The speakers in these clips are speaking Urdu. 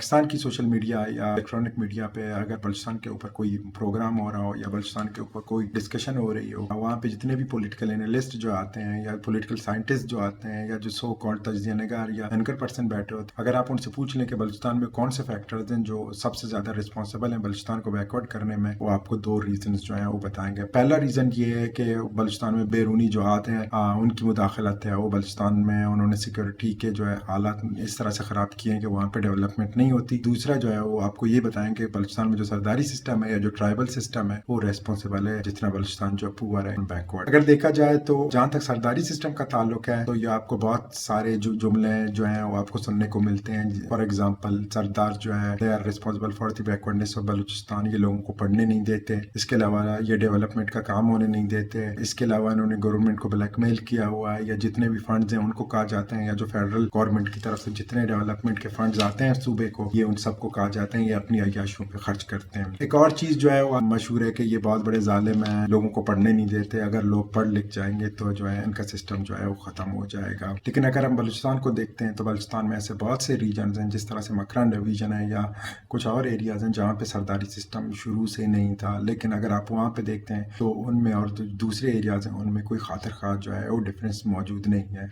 پاکستان کی سوشل میڈیا یا الیکٹرانک میڈیا پہ اگر بلوچستان کے اوپر کوئی پروگرام ہو رہا ہو یا بلوچستان کے اوپر کوئی ڈسکشن ہو رہی ہو، وہاں پہ جتنے بھی پولیٹیکل انالسٹ جو آتے ہیں یا پولیٹیکل سائنٹسٹ جو آتے ہیں یا جو سو کالڈ تجزیہ نگار یا اینکر پرسن بیٹھے ہوتے ہیں، اگر آپ ان سے پوچھ لیں کہ بلوچستان میں کون سے فیکٹرز ہیں جو سب سے زیادہ رسپانسبل ہیں بلوچستان کو بیکورڈ کرنے میں، وہ آپ کو دو ریزنز جو ہیں وہ بتائیں گے۔ پہلا ریزن یہ ہے کہ بلوچستان میں بیرونی جو آتے ہیں ان کی مداخلت ہے، وہ بلوچستان میں انہوں نے سیکورٹی کے جو ہے حالات اس طرح سے خراب کیے ہیں کہ وہاں پہ ڈیولپمنٹ نہیں ہوتی۔ دوسرا جو ہے وہ آپ کو یہ بتائیں کہ بلوچستان میں جو سرداری سسٹم ہے یا جو ٹرائبل سسٹم ہے وہ ریسپانسبل ہے جتنا بلوچستان جو پور ہے بیکورڈ۔ اگر دیکھا جائے تو جہاں تک سرداری سسٹم کا تعلق ہے تو یہ آپ کو بہت سارے جو جملے جو ہیں وہ آپ کو سننے کو ملتے ہیں۔ فار ایگزامپل سردار جو ہے they are responsible for the backwardness of Balochistan, یہ لوگوں کو پڑھنے نہیں دیتے، اس کے علاوہ یہ ڈیولپمنٹ کا کام ہونے نہیں دیتے، اس کے علاوہ انہوں نے گورنمنٹ کو بلیک میل کیا ہوا ہے، یا جتنے بھی فنڈز ہیں ان کو کہا جاتے ہیں، یا جو فیڈرل گورنمنٹ کی طرف سے جتنے ڈیولپمنٹ کے فنڈز آتے ہیں صوبے کو، یہ ان سب کو کہا جاتے ہیں یہ اپنی عیاشیوں پہ خرچ کرتے ہیں۔ ایک اور چیز جو ہے وہ مشہور ہے کہ یہ بہت بڑے ظالم ہیں، لوگوں کو پڑھنے نہیں دیتے، اگر لوگ پڑھ لکھ جائیں گے تو جو ہے ان کا سسٹم جو ہے وہ ختم ہو جائے گا۔ لیکن اگر ہم بلوچستان کو دیکھتے ہیں تو بلوچستان میں ایسے بہت سے ریجنز ہیں، جس طرح سے مکران ڈویژن ہے یا کچھ اور ایریاز ہیں جہاں پہ سرداری سسٹم شروع سے نہیں تھا، لیکن اگر آپ وہاں پہ دیکھتے ہیں تو ان میں اور دوسرے ایریاز ہیں ان میں کوئی خاطر خواہ جو ہے وہ ڈفرینس موجود نہیں ہے۔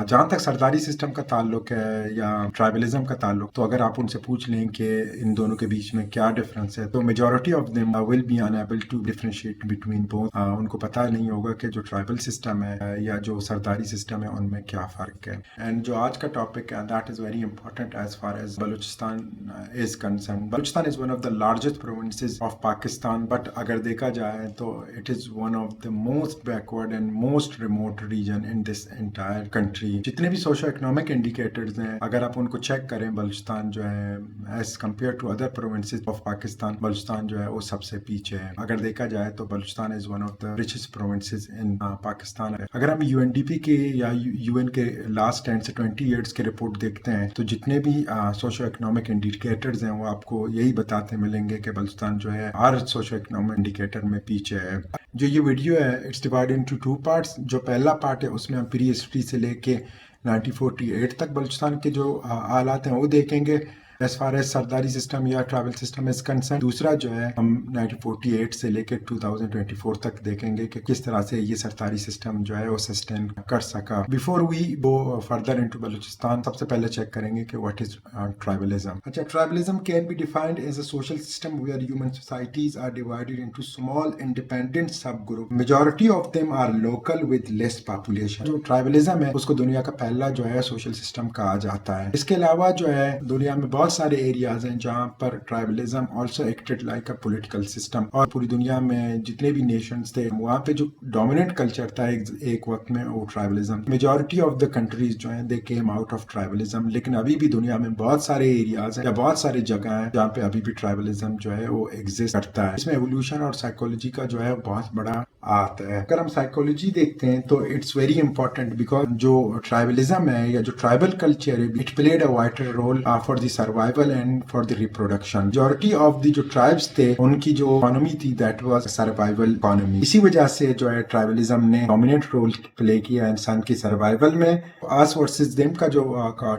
جہاں تک سرداری سسٹم کا تعلق ہے یا ٹرائبلزم کا تعلق، تو اگر آپ ان سے پوچھ لیں کہ ان دونوں کے بیچ میں کیا ڈفرنس ہے تو majority of them will be unable to differentiate between both. ان کو پتہ نہیں ہوگا کہ جو ٹرائبل سسٹم ہے یا جو سرداری سسٹم ہے ان میں کیا فرق ہے۔ اینڈ جو آج کا ٹاپک ہے that is very important as far as Balochistan is concern. Balochistan is one of the largest provinces of Pakistan, but اگر دیکھا جائے تو it is one of the most backward and most remote region in this entire country. جتنے بھی سوشو اکنامک انڈیکیٹرز ہیں اگر آپ ان کو چیک کریں، بلوچستان جو ہے as compare to other provinces of Pakistan, Balochistan جو ہے وہ سب سے پیچھے ہے۔ اگر دیکھا جائے تو Balochistan is one of the richest provinces in Pakistan. اگر ہم یو این ڈی پی کے یا یو این کے لاسٹ 10 سے 20 ایئرس کے رپورٹ دیکھتے ہیں تو جتنے بھی سوشو اکنامک انڈیکیٹرز ہیں وہ آپ کو یہی بتاتے ملیں گے کہ بلوچستان جو ہے ہر سوشو اکنامک انڈیکیٹر میں پیچھے ہے۔ جو یہ ویڈیو ہے اٹس ڈیوائڈ انٹو 2 پارٹس۔ جو پہلا پارٹ ہے اس میں ہم پری ہسٹری سے لے کے 1948 تک بلوچستان کے جو حالات ہیں وہ دیکھیں گے ایز فار ایز سرداری سسٹم یا ٹریول سسٹم از کنسرن۔ دوسرا جو ہے ہم 1948 سے لے کے 2024 تک دیکھیں گے کہ کس طرح سے یہ سرداری سسٹم جو ہے وہ سسٹین کر سکا۔ Before we go further into Balochistan, سب سے پہلے چیک کریں گے کہ واٹ از ٹرائبلزم۔ اچھا، tribalism can be defined as a social system where human societies are divided into small independent sub group, majority of them are local with less population. جو ٹرائبلزم ہے اس کو دنیا کا پہلا جو ہے سوشل سسٹم کہا جاتا ہے۔ اس کے علاوہ جو ہے دنیا میں بہت سارے ایریاز ہیں جہاں پر tribalism also acted like a political system, اور پوری دنیا میں جتنے بھی نیشنز تھے وہاں پہ جو ڈومیننٹ کلچر تھا ایک وقت میں وہ ٹرائبلزم۔ میجورٹی آف دا کنٹریز جو ہیں دے کیم آؤٹ آف ٹرائبلزم، لیکن ابھی بھی دنیا میں بہت سارے ایریاز ہیں یا بہت ساری جگہ ہیں جہاں پہ ابھی بھی ٹرائبلزم جو ہے وہ ایگزسٹ کرتا ہے۔ اس میں ایوولوشن اور سائیکولوجی کا جو ہے بہت بڑا آتا ہے۔ اگر ہم سائیکولوجی دیکھتے ہیں تو اٹس ویری امپورٹنٹ بیکاز جو ٹرائبلزم ہے یا جو ٹرائبل کلچر ہے it played a vital role for the survival and for the reproduction. Majority of the جو ٹرائبس تھے ان کی جو اکانومی تھی دیٹ واز سروائیول اکانومی، اسی وجہ سے جو ہے ٹرائبلزم نے ڈومیننٹ رول پلے کیا انسان کی سروائیول میں۔ آس ورسز دیم کا جو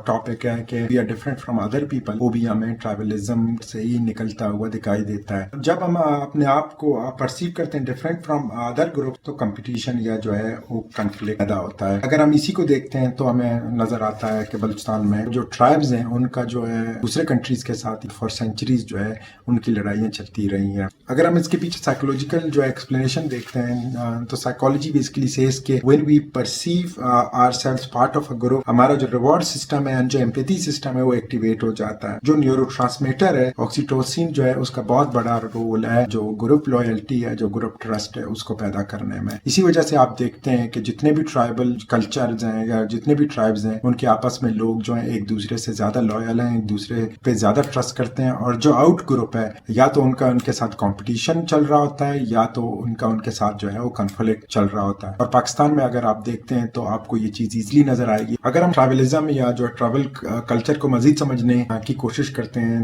ٹاپک ہے کہ we are different from other people, وہ بھی ہمیں ٹرائبلزم سے ہی نکلتا ہوا دکھائی دیتا ہے۔ جب ہم اپنے آپ کو پرسیو کرتے ہیں ڈفرینٹ فرام ادر گروپ تو کمپٹیشن یا جو ہے وہ کنفلکٹ پیدا ہوتا ہے۔ اگر ہم اسی کو دیکھتے ہیں تو ہمیں نظر آتا ہے کہ بلوچستان میں جو ٹرائبز ہیں ان کا جو ہے دوسرے کنٹریز کے ساتھ فار سینچریز جو ہے ان کی لڑائیاں چلتی رہی ہیں۔ اگر ہم اس کے پیچھے سائیکولوجیکل جو ایکسپلینیشن دیکھتے ہیں تو سائیکالوجی بیسکلی سیز کہ when we perceive ourselves part of a group، ہمارا جو ریوارڈ سسٹم ہے جو ایمپیتھی سسٹم ہے وہ ایکٹیویٹ ہو جاتا ہے۔ جو نیورو ٹرانسمیٹر ہے آکسیٹوسن جو ہے اس کا بہت بڑا رول ہے جو گروپ لویلٹی ہے، جو گروپ ٹرسٹ ہے اس کو پیدا کرنے میں۔ اسی وجہ سے آپ دیکھتے ہیں کہ جتنے بھی ٹرائبل کلچرز ہیں یا جتنے بھی ٹرائبز ہیں ان کے آپس میں لوگ جو ہیں ایک دوسرے سے زیادہ لویل ہیں، ایک دوسرے پہ زیادہ ٹرسٹ کرتے ہیں، اور جو آؤٹ گروپ ہے یا تو ان کے ساتھ کمپٹیشن چل رہا ہوتا ہے یا تو ان کے ساتھ جو ہے وہ کنفلکٹ چل رہا ہوتا ہے۔ اور پاکستان میں اگر آپ دیکھتے ہیں تو آپ کو یہ چیز ایزلی نظر آئے گی۔ اگر ہم ٹرائبلزم یا جو ٹرائبل کلچر کو مزید سمجھنے کی کوشش کرتے ہیں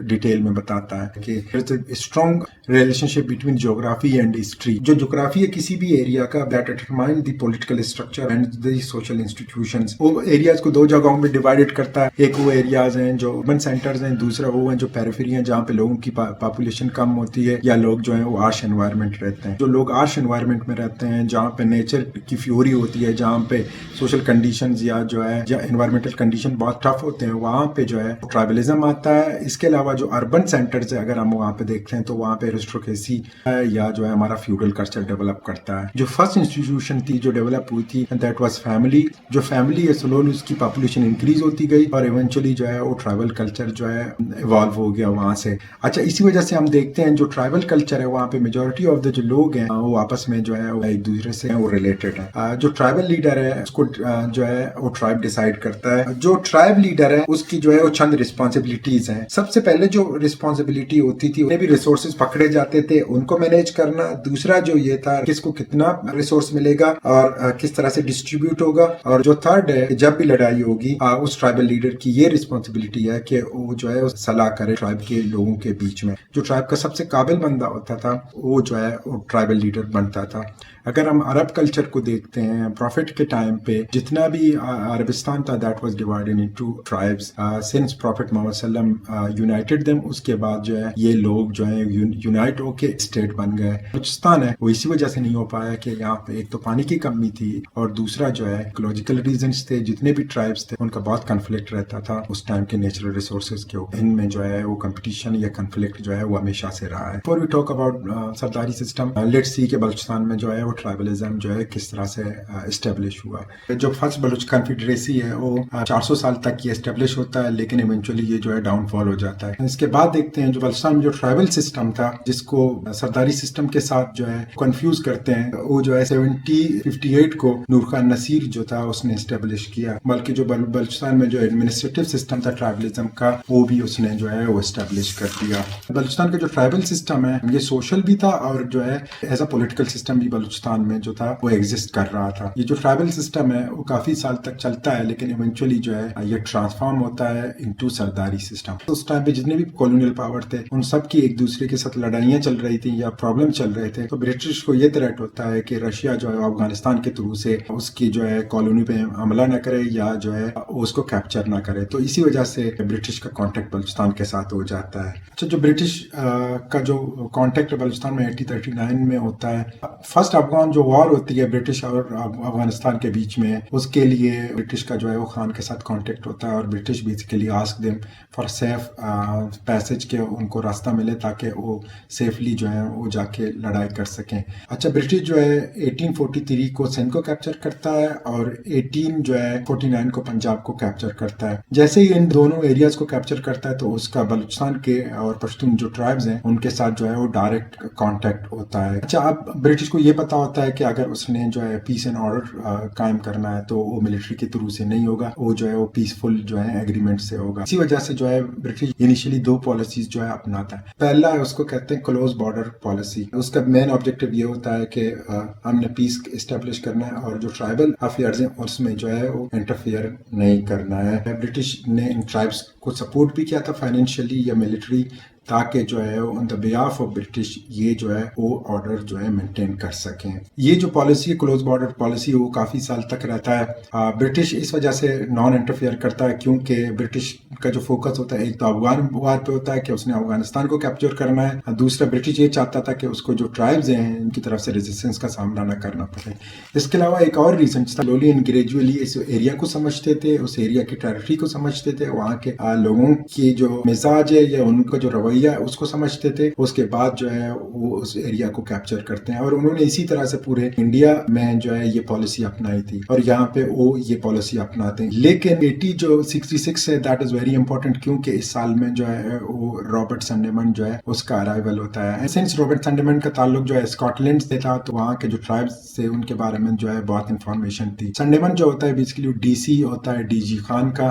ڈیٹیل میں بتاتا ہے کہ اسٹرانگ ریلیشن شپ بٹوین جغرافی اینڈ ہسٹری. جو جغرافی ہے کسی بھی ایریا کا that determine the political structure and the social institutions. وہ ایریاز کو دو جگہوں میں ڈیوائڈ کرتا ہے. ایک وہ ایریاز ہیں جو اربن سینٹرز ہیں, دوسرا وہ ہیں جو پیریفیری ہیں جہاں پہ لوگوں کی پاپولیشن کم ہوتی ہے یا لوگ جو ہیں وہ آرش انوائرمنٹ رہتے ہیں. جو لوگ آرش انوائرمنٹ میں رہتے ہیں جہاں پہ نیچر کی فیوری ہوتی ہے, جہاں پہ سوشل کنڈیشنز یا جو ہے یا انوائرمنٹل کنڈیشن بہت ٹف ہوتے ہیں, وہاں پہ جو ہے ٹرائبلزم آتا ہے. اس کے علاوہ جو اربن سینٹرز ہے اگر ہم وہاں پہ دیکھتے ہیں تو وہاں پہ ایرسٹوکریسی ہے یا جو ہے ہمارا فیوڈل کلچر ڈیولپ کرتا ہے. جو فرسٹ انسٹیٹیوشن تھی جو ڈیولپ ہوئی تھی دیٹ واز فیملی. جو فیملی ہے سلولی اس کی پاپولیشن انکریز ہوتی گئی اور ایونچولی جو ہے وہ ٹرائبل کلچر جو ہے ایوالو ہو گیا وہاں سے. اچھا, اسی وجہ سے ہم دیکھتے ہیں جو ٹرائبل کلچر ہے وہاں پہ میجورٹی آف دا جو لوگ ہیں وہ آپس میں جو ہے وہ ایک دوسرے سے وہ ریلیٹڈ ہے. جو ٹرائبل لیڈر ہے اس کو جو ہے وہ ٹرائب ڈیسائیڈ کرتا ہے. جو ٹرائب لیڈر ہے اس کی جو ہے وہ چند رسپانسبلٹیز ہیں. سب سے پہلے جو رسپانسبلٹی ہوتی تھی انہیں بھی ریسورسز پکڑے جاتے تھے, ان کو مینیج کرنا. دوسرا جو یہ تھا کس کو کتنا ریسورس ملے گا اور کس طرح سے ڈسٹریبیوٹ ہوگا. اور جو تھرڈ ہے جب بھی لڑائی ہوگی اس ٹرائبل لیڈر کی یہ رسپانسبلٹی ہے کہ وہ جو ہے صلاح کرے ٹرائب کے لوگوں کے بیچ میں. جو ٹرائب کا سب سے قابل بندہ ہوتا تھا وہ جو ہے وہ ٹرائبل لیڈر بنتا تھا. اگر ہم عرب کلچر کو دیکھتے ہیں پروفٹ کے ٹائم پہ جتنا بھی عربستان تھا that was divided into tribes since prophet Muhammad صلی اللہ علیہ وسلم یونائٹڈ دیم. اس کے بعد جو ہے یہ لوگ جو ہیں یونائٹ ہو کے اسٹیٹ بن گئے. بلوچستان ہے وہ اسی وجہ سے نہیں ہو پایا کہ یہاں پہ ایک تو پانی کی کمی تھی اور دوسرا جو ہے ایکولوجیکل ریزنس تھے. جتنے بھی ٹرائبس تھے ان کا بہت کنفلکٹ رہتا تھا اس ٹائم کے نیچرل ریسورسز کے اوپر. ان میں جو ہے وہ کمپٹیشن یا کنفلکٹ جو ہے وہ ہمیشہ سے رہا ہے. فور وی ٹاک اباؤٹ سرداری سسٹم لیٹس سی کہ بلوچستان میں جو ہے وہ ٹرائبلزم جو ہے کس طرح سے اسٹیبلش ہوا. جو فرسٹ بلوچ کنفیڈریسی ہے وہ 400 سال تک یہ اسٹیبلش ہوتا ہے لیکن ایونچولی یہ جو ہے ڈاؤن فال ہو جاتا ہے. اس کے بعد دیکھتے ہیں جو بلوچستان میں جو ٹرائبل سسٹم تھا جس کو سرداری سسٹم کے ساتھ جو ہے کنفیوز کرتے ہیں, وہ جو ہے 1758 کو نور خان نصیر جو تھا اس نے اسٹیبلش کیا. بلکہ جو بلوچستان میں جو ایڈمنسٹریٹو سسٹم تھا ٹرائبلزم کا وہ بھی اس نے جو ہے وہ اسٹیبلش کر دیا. بلوچستان کا جو ٹرائبل سسٹم ہے یہ سوشل بھی تھا اور جو ہے ایز اے پولیٹیکل سسٹم بھی بلوچستان میں جو تھا وہ ایگزسٹ کر رہا تھا. یہ جو ٹرائبل سسٹم ہے وہ کافی سال تک چلتا ہے لیکن ایونچولی جو ہے یہ ٹرانسفارم ہوتا ہے انٹو سرداری سسٹم. اس ٹائم پہ جتنے بھی کولونیل پاور تھے ان سب کی ایک دوسرے کے ساتھ لڑائیاں چل رہی تھیں یا پرابلم چل رہے تھے. تو برٹش کو یہ تھریٹ ہوتا ہے کہ رشیا جو ہے افغانستان کے تھرو سے اس کی جو ہے کالونی پہ حملہ نہ کرے یا جو ہے اس کو کیپچر نہ کرے. تو اسی وجہ سے برٹش کا کانٹیکٹ بلوچستان کے ساتھ ہو جاتا ہے. اچھا, جو برٹش کا جو کانٹیکٹ بلوچستان میں 1839 میں ہوتا ہے, فرسٹ افغان جو وار ہوتی ہے برٹش اور افغانستان کے بیچ میں, اس کے لیے برٹش کا جو ہے وہ خان کے ساتھ کانٹیکٹ ہوتا ہے اور British basically ask them for safe passage کے ان کو راستہ ملے تاکہ وہ سیفلی جو ہے وہ جا کے لڑائی کر سکیں. اچھا, برٹش جو ہے 1843 کو سندھ کو کیپچر کرتا ہے اور 1849 کو پنجاب کو کیپچر کرتا ہے. جیسے ہی ان دونوں ایریاز کو کیپچر کرتا ہے تو اس کا بلوچستان کے اور پشتون جو ٹرائبز ہیں ان کے ساتھ جو ہے وہ ڈائریکٹ کانٹیکٹ ہوتا ہے. اچھا, اب برٹش کو یہ پتا ہوتا ہے کہ اگر اس نے جو ہے پیس اینڈ آرڈر قائم کرنا ہے تو وہ ملٹری کے تھرو سے نہیں ہوگا, وہ جو ہے وہ پیسفل جو ہے ایگریمنٹ سے ہوگا. اسی وجہ سے جو ہے برٹش انیشلی دو پالیسیز جو ہے اپناتا ہے. پہلا ہے اس کو کہتے ہیں کلوز بارڈر پالیسی. اس کا مین آبجیکٹو یہ ہوتا ہے کہ ہم نے پیس اسٹیبلش کرنا ہے اور جو ٹرائبل افیئرز ہیں اس میں جو ہے وہ انٹرفیئر نہیں کرنا ہے. برٹش نے ان ٹرائبس کو سپورٹ بھی کیا تھا فائنینشلی یا ملٹری تاکہ جو ہے آن دا بیہاف آف برٹش یہ جو ہے وہ آرڈر جو ہے مینٹین کر سکیں. یہ جو پالیسی ہے کلوز بارڈر پالیسی وہ کافی سال تک رہتا ہے. برٹش اس وجہ سے نان انٹرفیئر کرتا ہے کیونکہ برٹش کا جو فوکس ہوتا ہے ایک تو افغان وار پہ ہوتا ہے کہ اس نے افغانستان کو کیپچر کرنا ہے, دوسرا برٹش یہ چاہتا تھا کہ اس کو جو ٹرائبز ہیں ان کی طرف سے ریزسٹنس کا سامنا نہ کرنا پڑے. اس کے علاوہ ایک اور ریزن تھا, سلولی اینڈ گریجولی اس ایریا کو سمجھتے تھے, اس ایریا کی ٹیریٹری کو سمجھتے تھے, وہاں کے لوگوں کی جو مزاج ہے یا ان کا جو رویہ اس کو سمجھتے تھے. اس کے بعد جو ہے وہ اس ایریا کو کیپچر کرتے ہیں اور انہوں نے اسی طرح سے پورے انڈیا میں جو ہے یہ پالیسی اپنائی تھی اور یہاں پہ وہ یہ پالیسی اپناتے ہیں. لیکن 66 ہے دیٹ از ویری امپورٹنٹ کیونکہ اس سال میں جو ہے وہ رابرٹ سنڈیمن جو ہے اس کا ارائیول ہوتا ہے. سنس رابرٹ سنڈیمن کا تعلق جو ہے اسکاٹ لینڈ سے تھا تو وہاں کے جو ٹرائبس تھے ان کے بارے میں جو ہے بہت انفارمیشن تھی. سنڈیمن جو ہوتا ہے بیسیکلی ڈی سی ہوتا ہے ڈی جی خان کا.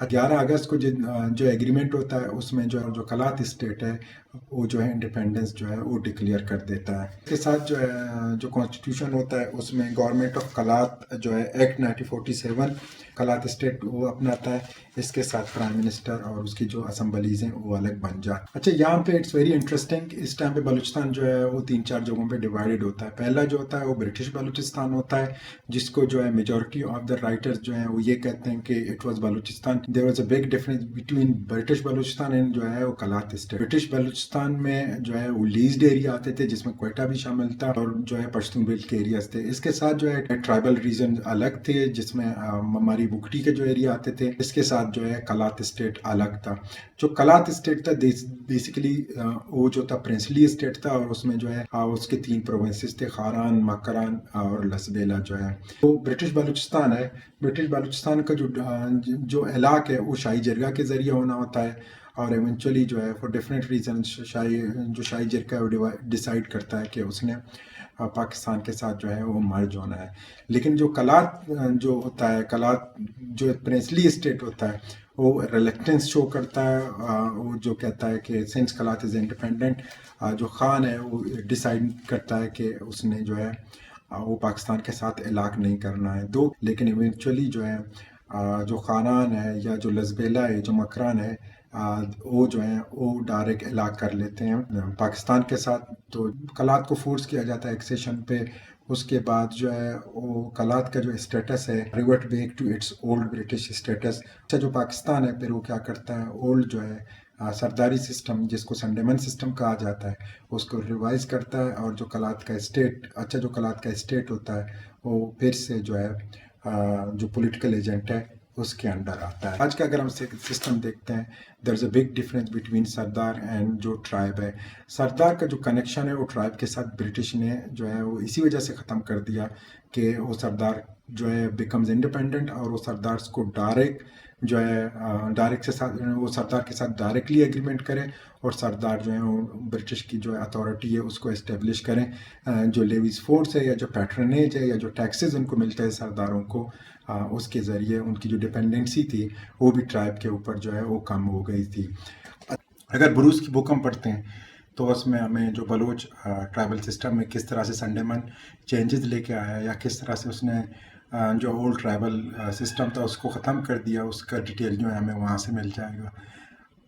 11 اگست کو جو ایگریمنٹ ہوتا ہے اس میں جو کلات اسٹیٹ ہے وہ جو ہے انڈیپینڈنس جو ہے وہ ڈکلیئر کر دیتا ہے. اس کے ساتھ جو ہے جو کانسٹیٹیوشن ہوتا ہے اس میں گورنمنٹ آف کلات جو ہے ایکٹ 1947 کلات اسٹیٹ وہ اپناتا ہے. اس کے ساتھ پرائم منسٹر اور اس کی جو اسمبلیز ہیں وہ الگ بن جاتی. اچھا یہاں پہ اٹس ویری انٹرسٹنگ, اس ٹائم پہ بلوچستان جو ہے وہ 3-4 جگہوں پہ ڈیوائڈڈ ہوتا ہے. پہلا جو ہوتا ہے وہ برٹش بلوچستان ہوتا ہے, جس کو جو ہے میجورٹی آف دا رائٹرز جو ہیں وہ یہ کہتے ہیں کہ it was Balochistan. There was a big difference between British Balochistan and جو ہے وہ کلات اسٹیٹ. برٹش بلوچستان میں جو ہے وہ لیزڈ ایریا آتے تھے جس میں کوئٹہ بھی شامل تھا, اور جو ہے پشتون بیلٹ کے ایریاز تھے. اس کے ساتھ جو ہے ٹرائبل ریجن الگ تھے جس میں مماری بکٹی کے جو ایریا آتے تھے. اس کے ساتھ جو ہے کلات اسٹیٹ الگ تھا. جو کلات اسٹیٹ تھا بیسیکلی وہ جو تھا پرنسلی اسٹیٹ تھا, اور اس میں جو ہے اس کے 3 پروونسز تھے, خاران, مکران اور لسبیلا جو ہے. تو برٹش بلوچستان ہے, برٹش بلوچستان کا جو علاق ہے وہ شاہی جرگہ کے ذریعے ہونا ہوتا ہے, اور ایونچولی جو ہے فار ڈفرینٹ ریزنس شاہی جرگہ وہ ڈیسائیڈ کرتا ہے کہ اس نے پاکستان کے ساتھ جو ہے وہ مرج ہونا ہے. لیکن جو کلات جو ہوتا ہے, کلات جو پرنسلی اسٹیٹ ہوتا ہے وہ ریلیکٹنس شو کرتا ہے. وہ جو کہتا ہے کہ سنس کلات از انڈیپینڈنٹ, جو خان ہے وہ ڈیسائیڈ کرتا ہے کہ اس نے جو ہے وہ پاکستان کے ساتھ علاق نہیں کرنا ہے. لیکن ایونچولی جو ہے جو خانان ہے یا جو لزبیلا ہے, جو مکران ہے, وہ جو ہیں وہ ڈائریکٹ علاق کر لیتے ہیں پاکستان کے ساتھ. تو کلات کو فورس کیا جاتا ہے ایکسیشن پہ. اس کے بعد جو ہے وہ کلات کا جو اسٹیٹس ہے revert back to its old British status. اچھا جو پاکستان ہے پھر وہ کیا کرتا ہے, اولڈ جو ہے سرداری سسٹم جس کو سنڈیمن سسٹم کہا جاتا ہے اس کو ریوائز کرتا ہے, اور جو کلات کا اسٹیٹ جو کلات کا اسٹیٹ ہوتا ہے وہ پھر سے جو ہے جو پولیٹیکل ایجنٹ ہے اس کے انڈر آتا ہے. آج کا اگر ہم سسٹم دیکھتے ہیں, دیر از a big difference between Sardar and جو ٹرائب ہے. سردار کا جو کنیکشن ہے وہ ٹرائب کے ساتھ برٹش نے جو ہے وہ اسی وجہ سے ختم کر دیا کہ وہ سردار جو ہے بیکمز انڈیپینڈنٹ, اور وہ سردار کو ڈائریکٹ جو ہے وہ سردار کے ساتھ ڈائریکٹلی ایگریمنٹ کرے, اور سردار جو ہے وہ برٹش کی جو اتھارٹی ہے اس کو اسٹیبلش کریں. جو لیویز فورس ہے یا جو پیٹرنیج ہے یا جو ٹیکسز ان کو ملتا ہے سرداروں کو, اس کے ذریعے ان کی جو ڈپینڈنسی تھی وہ بھی ٹرائب کے اوپر جو ہے وہ کم ہو گئی تھی. اگر بروس کی بک ہم پڑھتے ہیں تو اس میں ہمیں جو بلوچ ٹرائبل سسٹم میں کس طرح سے سنڈیمن چینجز لے کے آیا, یا کس طرح سے اس نے جو اولڈ ٹرائبل سسٹم تھا اس کو ختم کر دیا, اس کا ڈیٹیل جو ہے ہمیں وہاں سے مل جائے گا.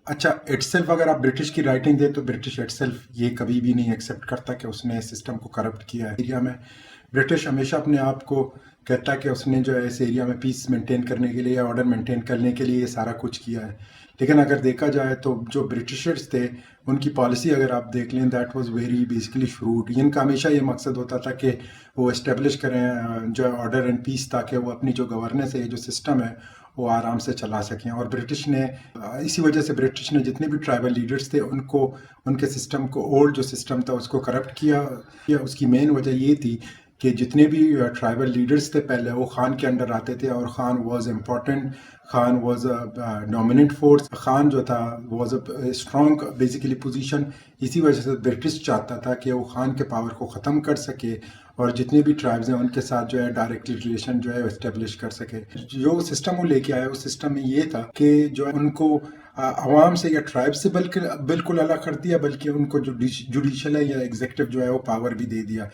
اچھا اٹ سیلف اگر آپ برٹش کی رائٹنگ دیں تو برٹش اٹ سیلف یہ کبھی بھی نہیں ایکسیپٹ کرتا کہ اس نے سسٹم کو کرپٹ کیا ہے. ایریا میں برٹش ہمیشہ اپنے آپ کو کہتا ہے کہ اس نے جو ہے اس ایریا میں پیس مینٹین کرنے کے لیے یا آرڈر مینٹین کرنے کے لیے یہ سارا کچھ کیا ہے. لیکن اگر دیکھا جائے تو جو برٹشرز تھے ان کی پالیسی اگر آپ دیکھ لیں دیٹ واز ویری بیسکلی شروٹ. ان کا ہمیشہ یہ مقصد ہوتا تھا کہ وہ اسٹیبلش کریں جو ہے آرڈر اینڈ پیس, تاکہ وہ اپنی جو گورننس ہے جو سسٹم ہے وہ آرام سے چلا سکیں. اور برٹش نے اسی وجہ سے برٹش نے جتنے بھی ٹرائبل لیڈرز تھے ان کے سسٹم کو, اولڈ جو سسٹم تھا اس کو کرپٹ کیا. اس کی مین وجہ یہ تھی کہ جتنے بھی ٹرائبل لیڈرز تھے پہلے وہ خان کے انڈر آتے تھے, اور Khan was important, Khan was a dominant force, Khan جو تھا was a strong basically position. اسی وجہ سے برٹش چاہتا تھا کہ وہ خان کے پاور کو ختم کر سکے, اور جتنے بھی ٹرائبز ہیں ان کے ساتھ جو ہے ڈائریکٹلی ریلیشن جو ہے اسٹیبلش کر سکے. جو سسٹم وہ لے کے آیا اس سسٹم میں یہ تھا کہ جو ان کو عوام سے یا ٹرائب سے بالکل الگ کر دیا, بلکہ ان کو جو جوڈیشل ہے یا ایگزیکٹو جو ہے وہ پاور بھی دے دیا.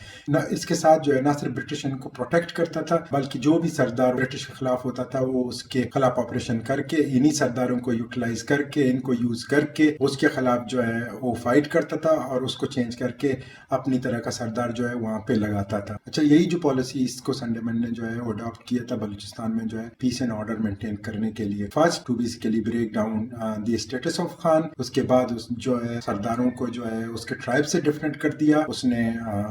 اس کے ساتھ جو ہے نہ صرف برٹش ان کو پروٹیکٹ کرتا تھا, بلکہ جو بھی سردار برٹش کے خلاف ہوتا تھا وہ اس کے خلاف آپریشن کر کے انہی سرداروں کو یوٹیلائز کر کے ان کو یوز کر کے اس کے خلاف جو ہے وہ فائٹ کرتا تھا, اور اس کو چینج کر کے اپنی طرح کا سردار جو ہے وہاں پہ لگاتا تھا. اچھا یہی جو پالیسی اس کو سنڈیمن نے جو ہے وہ اڈاپٹ کیا تھا بلوچستان میں جو ہے پیس اینڈ آرڈر مینٹین کرنے کے لیے. First to basically break down the status of Khan. اس کے بعد جو ہے سرداروں کو جو ہے اس کے ٹرائب سے ڈفرینٹ کر دیا اس نے.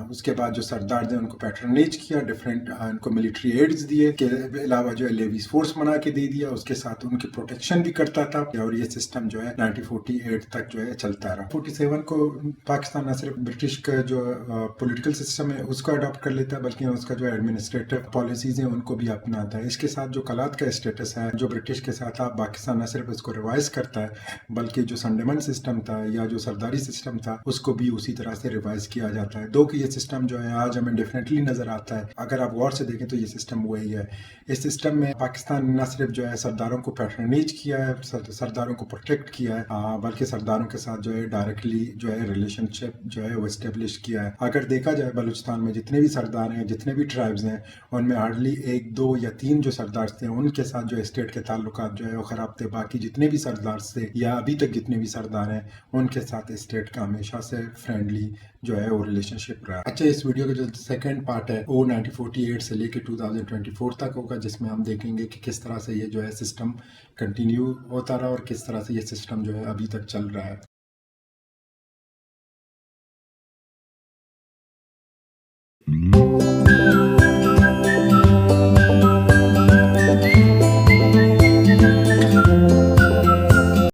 اس کے بعد جو سردار تھے ان کو پیٹرنیج کیا, ڈفرینٹ ان کو ملٹری ایڈز دیے, کے علاوہ جو ہے لیویز فورس بنا کے دے دیا, اس کے ساتھ ان کی پروٹیکشن بھی کرتا تھا, اور یہ سسٹم جو ہے 1948 تک جو ہے چلتا رہا. 47 کو پاکستان نہ صرف برٹش کا جو پولیٹیکل سسٹم ہے اس کو اڈاپٹ اڈاپٹ کر لیتا ہے بلکہ اس کا جو ایڈمنسٹریٹو پالیسیز ہیں ان کو بھی اپناتا ہے. اس کے ساتھ جو کلات کا اسٹیٹس ہے جو برٹش کے ساتھ آپ پاکستان نہ صرف اس کو ریوائز کرتا ہے بلکہ جو سنڈمن سسٹم تھا یا جو سرداری سسٹم تھا اس کو بھی اسی طرح سے ریوائز کیا جاتا ہے. دو کہ یہ سسٹم جو ہے آج ہمیں ڈیفینیٹلی نظر آتا ہے, اگر آپ غور سے دیکھیں تو یہ سسٹم وہی ہے. اس سسٹم میں پاکستان نہ صرف جو ہے سرداروں کو پیٹرنیج کیا ہے, سرداروں کو پروٹیکٹ کیا ہے, بلکہ سرداروں کے ساتھ جو ہے ڈائریکٹلی جو ہے ریلیشن شپ جو ہے وہ اسٹیبلش کیا ہے. اگر دیکھا جائے بلوچستان میں جتنے بھی سردار ہیں, جتنے بھی ٹرائبز ہیں, ان میں ہارڈلی 1 2 یا 3 جو سردار تھے ان کے ساتھ جو اسٹیٹ کے تعلقات جو ہے وہ خراب تھے. باقی جتنے بھی سردار تھے یا ابھی تک جتنے بھی سردار ہیں ان کے ساتھ اسٹیٹ کا ہمیشہ سے فرینڈلی جو ہے وہ ریلیشن شپ رہا. اچھا, اس ویڈیو کا جو سیکنڈ پارٹ ہے وہ 1948 سے لے کے 2024 تک ہوگا, جس میں ہم دیکھیں گے کہ کس طرح سے یہ جو ہے سسٹم کنٹینیو ہوتا رہا اور کس طرح سے یہ سسٹم جو ہے ابھی تک چل رہا ہے.